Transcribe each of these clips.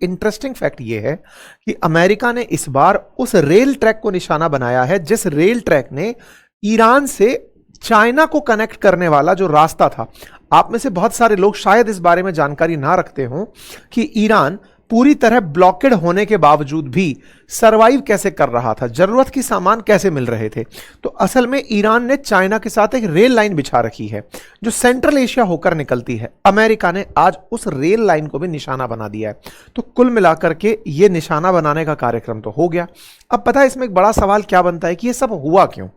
Interesting fact यह है कि अमेरिका ने इस बार उस रेल ट्रैक को निशाना बनाया है जिस रेल ट्रैक ने ईरान से चाइना को कनेक्ट करने वाला जो रास्ता था। आप में से बहुत सारे लोग शायद इस बारे में जानकारी ना रखते हों कि ईरान पूरी तरह ब्लॉकेड होने के बावजूद भी सरवाइव कैसे कर रहा था, जरूरत की सामान कैसे मिल रहे थे। तो असल में ईरान ने चाइना के साथ एक रेल लाइन बिछा रखी है जो सेंट्रल एशिया होकर निकलती है। अमेरिका ने आज उस रेल लाइन को भी निशाना बना दिया है। तो कुल मिलाकर के ये निशाना बनाने का कार्यक्रम तो हो गया। अब पता है इसमें एक बड़ा सवाल क्या बनता है कि ये सब हुआ क्यों।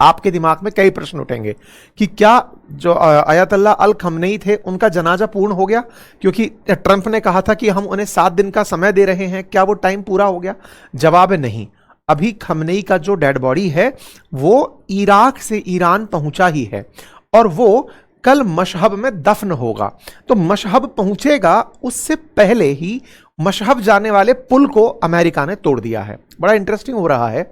आपके दिमाग में कई प्रश्न उठेंगे कि क्या जो अयतुल्लाह अल खमनेई थे उनका जनाजा पूर्ण हो गया, क्योंकि ट्रंप ने कहा था कि हम उन्हें 7 दिन का समय दे रहे हैं, क्या वो टाइम पूरा हो गया? जवाब है नहीं। अभी खमनेई का जो डेड बॉडी है वो इराक से ईरान पहुंचा ही है और वो कल मशहब में दफन होगा। तो मशहब पहुंचेगा उससे पहले ही मशहब जाने वाले पुल को अमेरिका ने तोड़ दिया है। बड़ा इंटरेस्टिंग हो रहा है।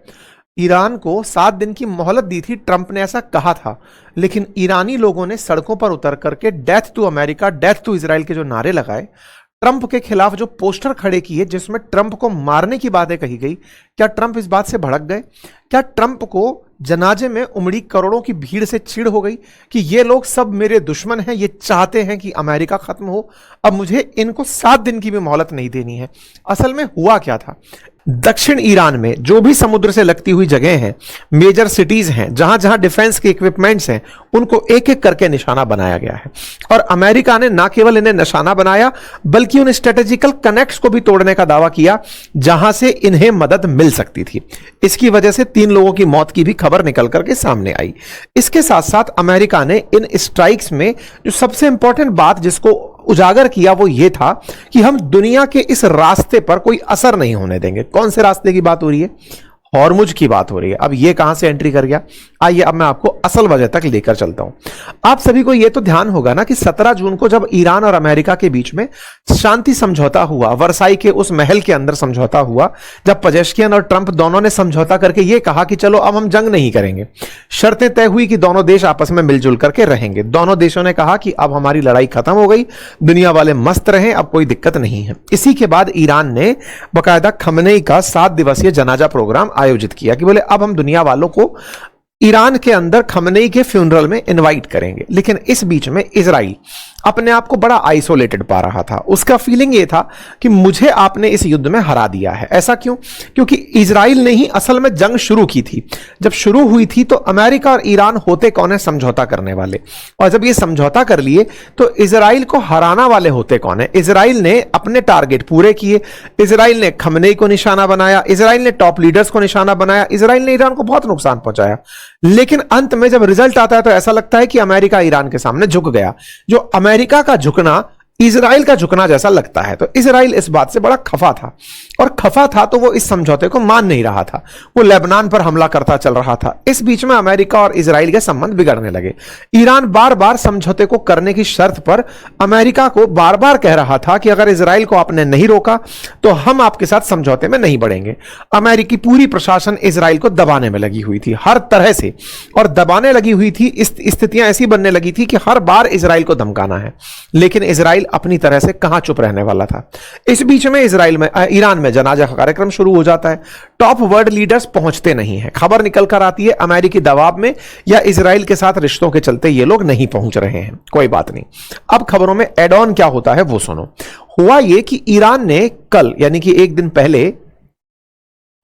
ईरान को 7 दिन की मोहलत दी थी, ट्रंप ने ऐसा कहा था, लेकिन ईरानी लोगों ने सड़कों पर उतर करके death to America, death to Israel के जो नारे लगाए, ट्रंप के खिलाफ जो पोस्टर खड़े किए जिसमें ट्रंप को मारने की बातें कही गई, क्या ट्रंप इस बात से भड़क गए? क्या ट्रंप को जनाजे में उमड़ी करोड़ों की भीड़ से चिढ़ हो गई कि ये लोग सब मेरे दुश्मन हैं, ये चाहते हैं कि अमेरिका खत्म हो, अब मुझे इनको 7 दिन की भी मोहलत नहीं देनी है? असल में हुआ क्या था, दक्षिण ईरान में जो भी समुद्र से लगती हुई जगह हैं, मेजर सिटीज हैं, जहां जहां डिफेंस के इक्विपमेंट्स हैं, उनको एक एक करके निशाना बनाया गया है। और अमेरिका ने ना केवल इन्हें निशाना बनाया बल्कि उन स्ट्रेटेजिकल कनेक्ट्स को भी तोड़ने का दावा किया जहां से इन्हें मदद मिल सकती थी। इसकी वजह से 3 लोगों की मौत की भी खबर निकल करके सामने आई। इसके साथ साथ अमेरिका ने इन स्ट्राइक्स में जो सबसे इंपॉर्टेंट बात जिसको उजागर किया वो ये था कि हम दुनिया के इस रास्ते पर कोई असर नहीं होने देंगे। कौन से रास्ते की बात हो रही है? हॉर्मुज की बात हो रही है। अब ये कहां से एंट्री कर गया? आइए अब मैं आपको असल वजह तक लेकर चलता हूं। आप सभी को यह तो ध्यान होगा ना कि 17 जून को जब ईरान और अमेरिका के बीच में शांति समझौता हुआ, वर्साई के उस महल के अंदर समझौता हुआ, जब पजेश्कियन और ट्रंप दोनों ने समझौता करके यह कहा कि चलो अब हम जंग नहीं करेंगे, शर्तें तय हुई कि दोनों देश आपस में मिलजुल करके रहेंगे। दोनों देशों ने कहा कि अब हमारी लड़ाई खत्म हो गई, दुनिया वाले मस्त रहें, अब कोई दिक्कत नहीं है। इसी के बाद ईरान ने बाकायदा खमनेई का 7 दिवसीय जनाजा प्रोग्राम आयोजित किया कि बोले अब हम दुनिया वालों को ईरान के अंदर खमनेई के फ्यूनरल में इनवाइट करेंगे। लेकिन इस बीच में इजराइल अपने आप को बड़ा आइसोलेटेड पा रहा था। उसका फीलिंग ये था कि मुझे आपने इस युद्ध में हरा दिया है। ऐसा क्यों? क्योंकि इजराइल ने ही असल में जंग शुरू की थी। जब शुरू हुई थी तो अमेरिका और ईरान होते कौन है? समझौता करने वाले। और जब ये समझौता कर लिए तो इजराइल को हराना वाले होते कौन है? इजराइल ने अपने टारगेट पूरे किए, इजराइल ने खमनेई को निशाना बनाया, इजराइल ने टॉप लीडर्स को निशाना बनाया, इजराइल ने ईरान को बहुत नुकसान पहुंचाया। लेकिन अंत में जब रिजल्ट आता है तो ऐसा लगता है कि अमेरिका ईरान के सामने झुक गया। जो अमेरिका का झुकना इजराइल का झुकना जैसा लगता है। तो इजराइल इस बात से बड़ा खफा था, और खफा था तो वो इस समझौते को मान नहीं रहा था। वो लेबनान पर हमला करता चल रहा था। इस बीच में अमेरिका और इजराइल के संबंध बिगड़ने लगे। ईरान बार बार समझौते को करने की शर्त पर अमेरिका को बार बार कह रहा था कि अगर इजराइल को आपने नहीं रोका तो हम आपके साथ समझौते में नहीं बढ़ेंगे। अमेरिकी पूरी प्रशासन इजराइल को दबाने में लगी हुई थी हर तरह से, और दबाने लगी हुई थी। स्थितियां ऐसी बनने लगी थी कि हर बार इजराइल को धमकाना है। लेकिन इजराइल अपनी तरह से कहां चुप रहने वाला था। इस बीच में ईरान में जनाजा का कार्यक्रम शुरू हो जाता है। टॉप वर्ल्ड लीडर्स पहुंचते नहीं हैं। खबर निकल कर आती है अमेरिकी दबाव में या इजराइल के साथ रिश्तों के चलते ये लोग नहीं पहुंच रहे हैं। कोई बात नहीं, अब खबरों में एड ऑन क्या होता है वो सुनो। हुआ ये कि ईरान ने कल यानी कि एक दिन पहले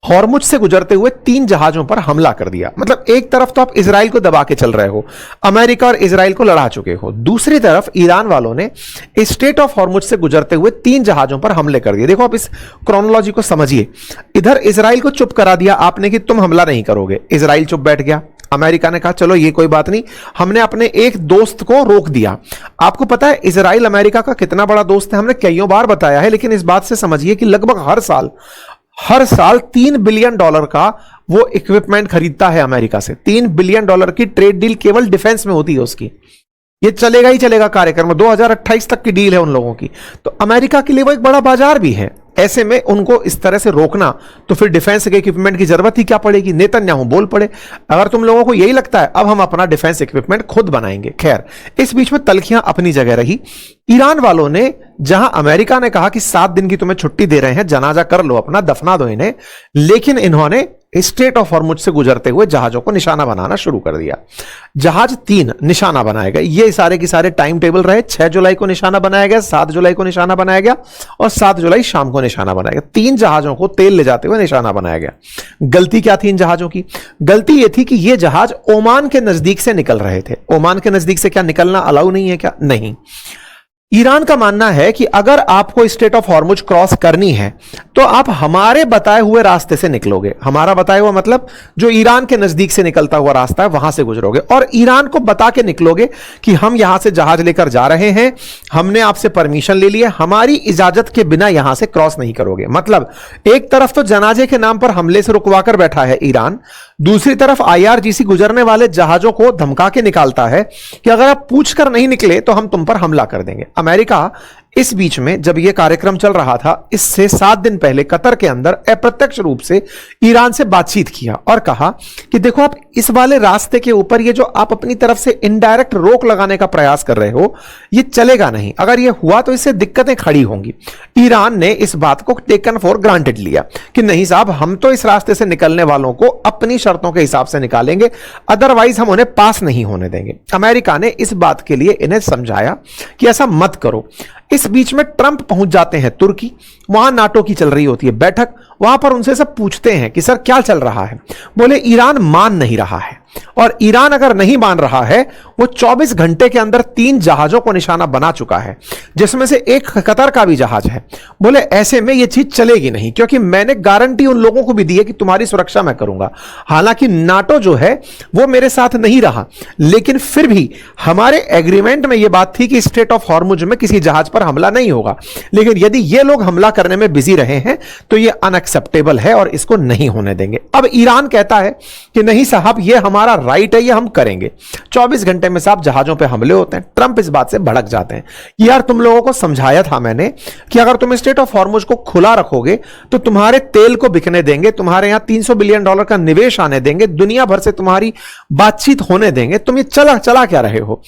हॉर्मुज से गुजरते हुए 3 जहाजों पर हमला कर दिया। मतलब एक तरफ तो आप इजराइल को दबा के चल रहे हो, अमेरिका और इजराइल को लड़ा चुके हो, दूसरी तरफ ईरान वालों ने स्टेट ऑफ हॉर्मुज से गुजरते हुए 3 जहाजों पर हमले कर दिए। देखो आप इस क्रोनोलॉजी को समझिए। इधर इजराइल को चुप करा दिया आपने कि तुम हमला नहीं करोगे, इजराइल चुप बैठ गया। अमेरिका ने कहा चलो ये कोई बात नहीं, हमने अपने एक दोस्त को रोक दिया। आपको पता है इजराइल अमेरिका का कितना बड़ा दोस्त है, हमने कईयों बार बताया है। लेकिन इस बात से समझिए कि लगभग हर साल $3 बिलियन का वो इक्विपमेंट खरीदता है अमेरिका से। $3 बिलियन की ट्रेड डील केवल डिफेंस में होती है उसकी। ये चलेगा ही चलेगा कार्यक्रम, 2028 तक की डील है उन लोगों की। तो अमेरिका के लिए वो एक बड़ा बाजार भी है। ऐसे में उनको इस तरह से रोकना तो फिर डिफेंस के इक्विपमेंट की जरूरत ही क्या पड़ेगी। नेतन्याहू बोल पड़े, अगर तुम लोगों को यही लगता है अब हम अपना डिफेंस इक्विपमेंट खुद बनाएंगे। खैर, इस बीच में तलखियां अपनी जगह रही। ईरान वालों ने, जहां अमेरिका ने कहा कि 7 दिन की तुम्हें छुट्टी दे रहे हैं, जनाजा कर लो अपना, दफना दो इन्हें, लेकिन इन्होंने स्ट्रेट ऑफ हॉर्मुज से गुजरते हुए जहाजों को निशाना बनाना शुरू कर दिया। जहाज 3 निशाना बनाए गए। ये सारे के सारे टाइम टेबल रहे। 6 जुलाई को निशाना बनाया गया, 7 जुलाई को निशाना बनाया गया और 7 जुलाई शाम को निशाना बनाया गया। 3 जहाजों को तेल ले जाते हुए निशाना बनाया गया। गलती क्या थी इन जहाजों की? गलती यह थी कि ये जहाज ओमान के नजदीक से निकल रहे थे। ओमान के नजदीक से क्या निकलना अलाउ नहीं है क्या? नहीं। ईरान का मानना है कि अगर आपको स्ट्रेट ऑफ हॉर्मुज क्रॉस करनी है तो आप हमारे बताए हुए रास्ते से निकलोगे। हमारा बताया हुआ मतलब जो ईरान के नजदीक से निकलता हुआ रास्ता है वहां से गुजरोगे और ईरान को बता के निकलोगे कि हम यहां से जहाज लेकर जा रहे हैं, हमने आपसे परमिशन ले लिया, हमारी इजाजत के बिना यहां से क्रॉस नहीं करोगे। मतलब एक तरफ तो जनाजे के नाम पर हमले से रुकवाकर बैठा है ईरान, दूसरी तरफ IRGC गुजरने वाले जहाजों को धमका के निकालता है कि अगर आप पूछकर नहीं निकले तो हम तुम पर हमला कर देंगे। अमेरिका इस बीच में जब यह कार्यक्रम चल रहा था, इससे 7 दिन पहले कतर के अंदर अप्रत्यक्ष रूप से ईरान से बातचीत किया और कहा कि देखो आप इस वाले रास्ते के ऊपर ये जो आप अपनी तरफ से इनडायरेक्ट रोक लगाने का प्रयास कर रहे हो, ये चलेगा नहीं। अगर ये हुआ तो इससे दिक्कतें खड़ी होंगी। ईरान ने इस बात को टेकन फॉर ग्रांटेड लिया कि नहीं साहब, हम तो इस रास्ते से निकलने वालों को अपनी शर्तों के हिसाब से निकालेंगे, अदरवाइज हम उन्हें पास नहीं होने देंगे। अमेरिका ने इस बात के लिए इन्हें समझाया कि ऐसा मत करो। इस बीच में ट्रंप पहुंच जाते हैं तुर्की, वहां नाटो की चल रही होती है बैठक। वहां पर उनसे सब पूछते हैं कि सर क्या चल रहा है। बोले ईरान मान नहीं रहा है, और ईरान अगर नहीं मान रहा है, वो 24 घंटे के अंदर 3 जहाजों को निशाना बना चुका है, जिसमें से एक कतर का भी जहाज है। बोले ऐसे में ये चीज चलेगी नहीं, क्योंकि मैंने गारंटी उन लोगों को भी दी है कि तुम्हारी सुरक्षा मैं करूंगा। हालांकि नाटो जो है वो मेरे साथ नहीं रहा, लेकिन फिर भी हमारे एग्रीमेंट में यह बात थी कि स्ट्रेट ऑफ हॉर्मुज में किसी जहाज पर हमला नहीं होगा। लेकिन यदि ये लोग हमला करने में बिजी रहे हैं तो यह अनएक्सेप्टेबल है और इसको नहीं होने देंगे। अब ईरान कहता है कि नहीं साहब, ये हमारा राइट है, ये हम करेंगे। 24 घंटे में साहब जहाजों पे हमले होते हैं। ट्रंप इस बात से भड़क जाते हैं। यार तुम लोगों को समझाया था मैंने कि अगर तुम स्ट्रेट ऑफ हॉर्मुज को खुला रखोगे तो तुम्हारे तेल को बिकने देंगे, तुम्हारे यहां $300 बिलियन का निवेश आने देंगे, दुनिया भर से तुम्हारी बातचीत होने देंगे, तुम ये चला क्या रहे हो।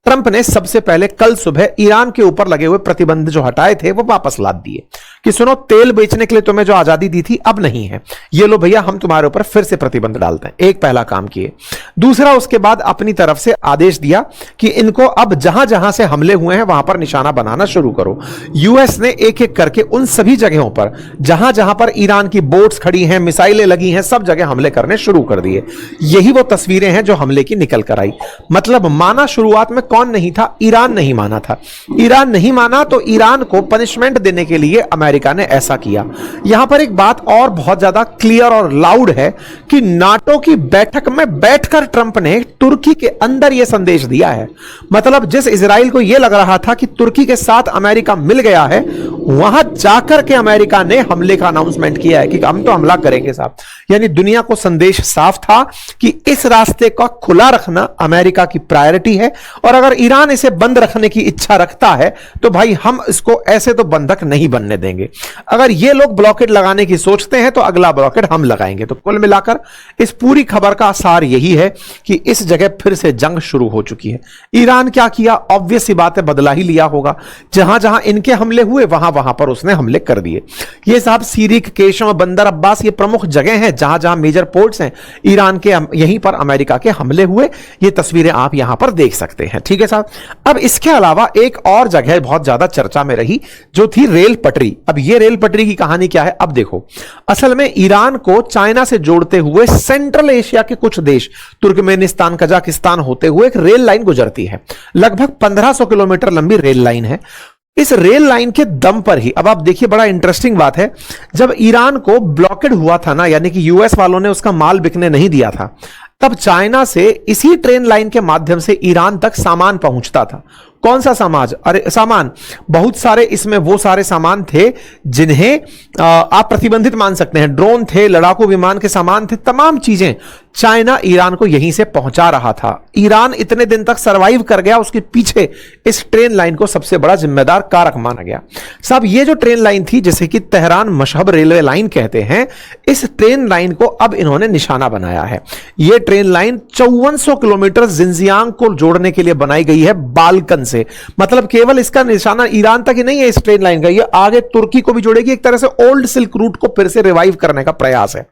ट्रंप ने सबसे पहले कल सुबह ईरान के ऊपर लगे हुए प्रतिबंध जो हटाए थे वो वापस लाद दिए कि सुनो, तेल बेचने के लिए तुम्हें जो आजादी दी थी अब नहीं है, ये लो भैया हम तुम्हारे ऊपर फिर से प्रतिबंध डालते हैं। एक पहला काम किए। दूसरा, उसके बाद अपनी तरफ से आदेश दिया कि इनको अब जहां जहां से हमले हुए हैं वहां पर निशाना बनाना शुरू करो। यूएस ने एक एक करके उन सभी जगहों पर जहां जहां पर ईरान की बोट्स खड़ी हैं, मिसाइलें लगी हैं, सब जगह हमले करने शुरू कर दिए। यही वो तस्वीरें हैं जो हमले की निकल कर आई। मतलब माना शुरुआत में कौन नहीं था? ईरान नहीं माना था। ईरान नहीं माना तो ईरान को पनिशमेंट देने के लिए अमेरिका ने ऐसा किया। यहां पर एक बात और बहुत ज्यादा क्लियर और लाउड है कि नाटो की बैठक में बैठकर ट्रंप ने तुर्की के अंदर यह संदेश दिया है। मतलब जिस इजराइल को यह लग रहा था कि तुर्की के साथ अमेरिका मिल गया है, वहां जाकर के अमेरिका ने हमले का अनाउंसमेंट किया है कि हम तो हमला करेंगे साहब। यानी दुनिया को संदेश साफ था कि इस रास्ते का खुला रखना अमेरिका की प्रायोरिटी है, और अगर ईरान इसे बंद रखने की इच्छा रखता है तो भाई हम इसको ऐसे तो बंधक नहीं बनने देंगे। अगर ये लोग ब्लॉकेड लगाने की सोचते हैं तो अगला ब्लॉकेड हम लगाएंगे। तो कुल मिलाकर इस पूरी खबर का सार यही है कि इस जगह फिर से जंग शुरू हो चुकी है। ईरान क्या किया? ऑब्वियस सी बात है, बदला ही लिया होगा। जहां जहां इनके हमले हुए वहां वहां पर उसने हमले कर दिए। ये साहब सीरिक, केशम, बंदर अब्बास ये प्रमुख जगह हैं जहां जहां मेजर पोर्ट्स हैं ईरान के। यहीं पर अमेरिका के हमले हुए। ये तस्वीरें आप यहां पर देख सकते हैं। ठीक है साहब। अब इसके अलावा एक और जगह बहुत ज्यादा चर्चा में रही जो थी रेल पटरी। अब ये रेल पटरी की कहानी क्या है? अब देखो, असल में ईरान को चाइना से जोड़ते हुए सेंट्रल एशिया के कुछ देश, तुर्कमेनिस्तान, कजाकिस्तान होते हुए एक रेल लाइन गुजरती है। लगभग 1500 किलोमीटर लंबी रेल लाइन है। इस रेल लाइन के दम पर ही, अब आप देखिए बड़ा इंटरेस्टिंग बात है, जब ईरान को ब्लॉकेड हुआ था ना, यानी कि यूएस वालों ने उसका माल बिकने नहीं दिया था, तब चाइना से इसी ट्रेन लाइन के माध्यम से ईरान तक सामान पहुंचता था। कौन सा सामान? बहुत सारे इसमें वो सारे सामान थे जिन्हें आप प्रतिबंधित मान सकते हैं। ड्रोन थे, लड़ाकू विमान के सामान थे, तमाम चीजें चाइना ईरान को यहीं से पहुंचा रहा था। ईरान इतने दिन तक सरवाइव कर गया, उसके पीछे इस ट्रेन लाइन को सबसे बड़ा जिम्मेदार कारक माना गया। साहब ये जो ट्रेन लाइन थी, जिसे कि तेहरान मशहब रेलवे लाइन कहते हैं, इस ट्रेन लाइन को अब इन्होंने निशाना बनाया है। यह ट्रेन लाइन 5400 किलोमीटर जिंजियांग को जोड़ने के लिए बनाई गई है बाल्कन से। मतलब केवल इसका निशाना ईरान तक ही नहीं है इस ट्रेन लाइन का, यह आगे तुर्की को भी जोड़ेगी। एक तरह से ओल्ड सिल्क रूट को फिर से रिवाइव करने का प्रयास है।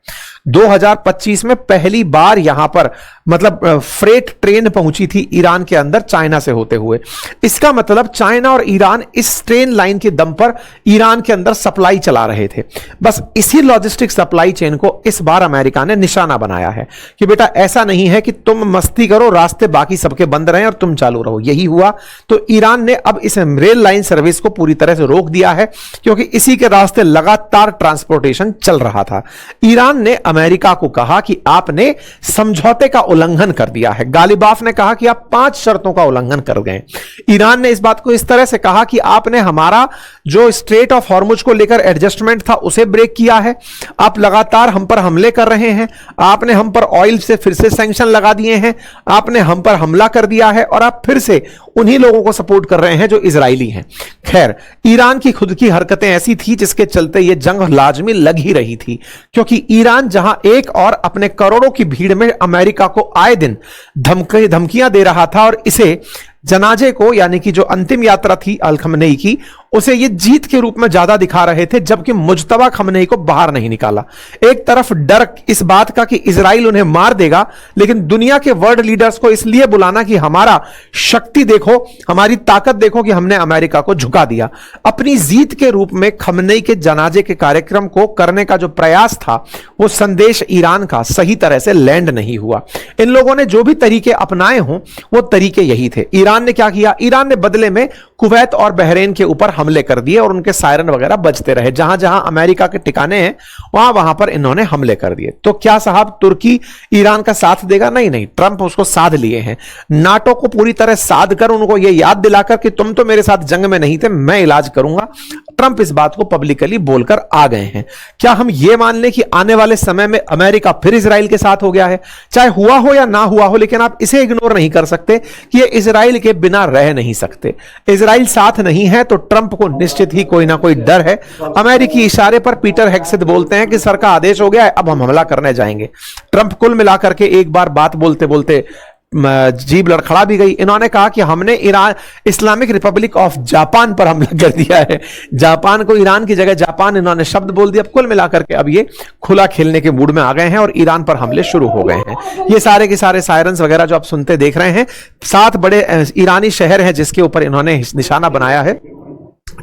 2025 में पहली बार यहां पर मतलब फ्रेट ट्रेन पहुंची थी ईरान के अंदर चाइना से होते हुए। इसका मतलब चाइना और ईरान इस ट्रेन लाइन के दम पर ईरान के अंदर सप्लाई चला रहे थे। बस इसी लॉजिस्टिक सप्लाई चेन को इस बार अमेरिका ने निशाना बनाया है कि बेटा ऐसा नहीं है कि तुम मस्ती करो, रास्ते बाकी सबके बंद रहे और तुम चालू रहो। यही हुआ तो ईरान ने अब इस रेल लाइन सर्विस को पूरी तरह से रोक दिया है, क्योंकि इसी के रास्ते लगातार ट्रांसपोर्टेशन चल रहा था। ईरान ने अमेरिका को कहा कि आपने समझौते का उल्लंघन कर दिया है। गालिबाफ ने कहा कि आप 5 शर्तों का उल्लंघन कर गए। ईरान ने इस बात को इस तरह से कहा कि आपने हमारा जो स्ट्रेट ऑफ हॉर्मुज को लेकर एडजस्टमेंट था उसे ब्रेक किया है, आप लगातार हम पर हमले कर रहे हैं, आपने हम पर ऑयल से फिर से सैंक्शन लगा दिए हैं, आपने हम पर हमला कर दिया है और आप फिर से उन्हीं लोगों को सपोर्ट कर रहे हैं जो इजरायली हैं। खैर, ईरान की खुद की हरकतें ऐसी थी जिसके चलते यह जंग लाजमी लग ही रही थी, क्योंकि ईरान जहां एक और अपने करोड़ों की भीड़ में अमेरिका को आए दिन धमकियां दे रहा था और इसे जनाजे को, यानी कि जो अंतिम यात्रा थी अल खमनेई की, उसे ये जीत के रूप में ज्यादा दिखा रहे थे, जबकि मुज्तबा खमनेई को बाहर नहीं निकाला। एक तरफ डर इस बात का कि इजराइल उन्हें मार देगा, लेकिन दुनिया के वर्ल्ड लीडर्स को इसलिए बुलाना कि हमारा शक्ति देखो, हमारी ताकत देखो कि हमने अमेरिका को झुका दिया। अपनी जीत के रूप में खमनेई के जनाजे के कार्यक्रम को करने का जो प्रयास था, वो संदेश ईरान का सही तरह से लैंड नहीं हुआ। इन लोगों ने जो भी तरीके अपनाए हों वो तरीके यही थे। ईरान ने क्या किया? ईरान ने बदले में कुवैत और बहरीन के ऊपर हमले कर दिए और उनके सायरन वगैरह बजते रहे। जहां जहां अमेरिका के ठिकाने हैं वहां वहां पर इन्होंने हमले कर दिए। तो क्या साहब तुर्की ईरान का साथ देगा? नहीं नहीं, ट्रंप उसको साध लिए हैं। नाटो को पूरी तरह साध कर उनको यह याद दिलाकर कि तुम तो मेरे साथ जंग में नहीं थे, मैं इलाज करूंगा। ट्रंप इस बात को पब्लिकली बोलकर आ गए हैं। क्या हम यह मान लें कि आने वाले समय में अमेरिका फिर इजराइल के साथ हो गया है? चाहे हुआ हो या ना हुआ हो, लेकिन आप इसे इग्नोर नहीं कर सकते कि यह इजराइल के बिना रह नहीं सकते। इजराइल साथ नहीं है तो ट्रंप को निश्चित ही कोई ना कोई डर है। अमेरिकी इशारे पर पीटर हेग्सेथ बोलते हैं कि सर का आदेश हो गया है, अब हम हमला करने जाएंगे। ट्रंप कुल मिलाकर के एक बार बात बोलते बोलते जीभ लड़खड़ा भी गई। इन्होंने कहा कि हमने Iran Islamic Republic of Japan पर हमला कर दिया है। जापान को ईरान की जगह जापान इन्होंने शब्द बोल दिया। कुल मिलाकर के अब ये खुला खेलने के मूड में आ गए हैं और ईरान पर हमले शुरू हो गए हैं। ये सारे के सारे सायरन्स वगैरह जो आप सुनते देख रहे हैं, 7 बड़े ईरानी शहर हैं जिसके ऊपर इन्होंने निशाना बनाया है।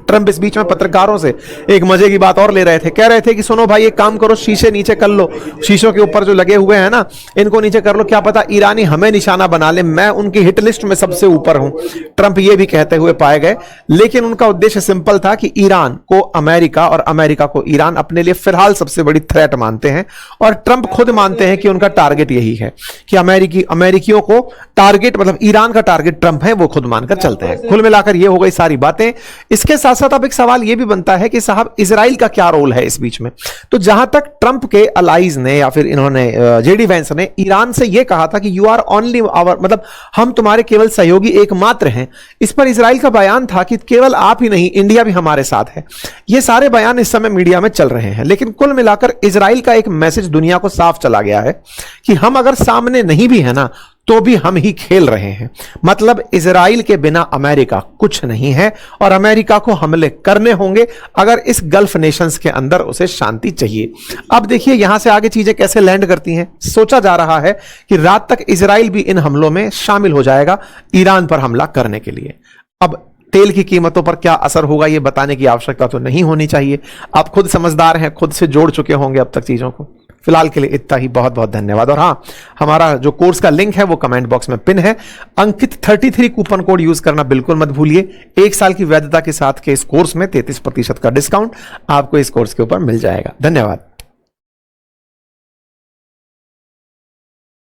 ट्रंप इस बीच में पत्रकारों से एक मजे की बात और ले रहे थे। कह रहे थे कि सुनो भाई, एक काम करो, शीशे नीचे कर लो, शीशों के ऊपर जो लगे हुए हैं ना, इनको नीचे कर लो, क्या पता ईरानी हमें निशाना बना ले, मैं उनकी हिट लिस्ट में सबसे ऊपर हूं। ट्रंप ये भी कहते हुए पाए गए, लेकिन उनका उद्देश्य सिंपल था कि ईरान को अमेरिका और अमेरिका को ईरान अपने लिए फिलहाल सबसे बड़ी थ्रेट मानते हैं। और ट्रंप खुद मानते हैं कि उनका टारगेट यही है कि अमेरिकियों को टारगेट, मतलब ईरान का टारगेट ट्रंप है, वो खुद मानकर चलते हैं। कुल मिलाकर ये हो गई सारी बातें। इसके साथ साथ अब एक सवाल यह भी बनता है कि साहब इजराइल का क्या रोल है इस बीच में? तो जहां तक ट्रंप के अलाइज ने या फिर इन्होंने जेडी वेंस ने ईरान से यह कहा था कि यू आर ओनली आवर, मतलब हम तुम्हारे केवल सहयोगी एकमात्र हैं, इस पर इजराइल का बयान था कि केवल आप ही नहीं, इंडिया भी हमारे साथ है। ये सारे बयान इस समय मीडिया में चल रहे हैं, लेकिन कुल मिलाकर इजराइल का एक मैसेज दुनिया को साफ चला गया है कि हम अगर सामने नहीं भी है ना, तो भी हम ही खेल रहे हैं। मतलब इजराइल के बिना अमेरिका कुछ नहीं है और अमेरिका को हमले करने होंगे अगर इस गल्फ नेशंस के अंदर उसे शांति चाहिए। अब देखिए यहां से आगे चीजें कैसे लैंड करती हैं। सोचा जा रहा है कि रात तक इजराइल भी इन हमलों में शामिल हो जाएगा ईरान पर हमला करने के लिए। अब तेल की कीमतों पर क्या असर होगा ये बताने की आवश्यकता तो नहीं होनी चाहिए, आप खुद समझदार हैं, खुद से जोड़ चुके होंगे अब तक चीजों को। फिलहाल के लिए इतना ही, बहुत बहुत धन्यवाद। और हाँ, हमारा जो कोर्स का लिंक है वो कमेंट बॉक्स में पिन है। अंकित 33 कूपन कोड यूज करना बिल्कुल मत भूलिए। 1 साल की वैधता के साथ के इस कोर्स में 33% का डिस्काउंट आपको इस कोर्स के ऊपर मिल जाएगा। धन्यवाद।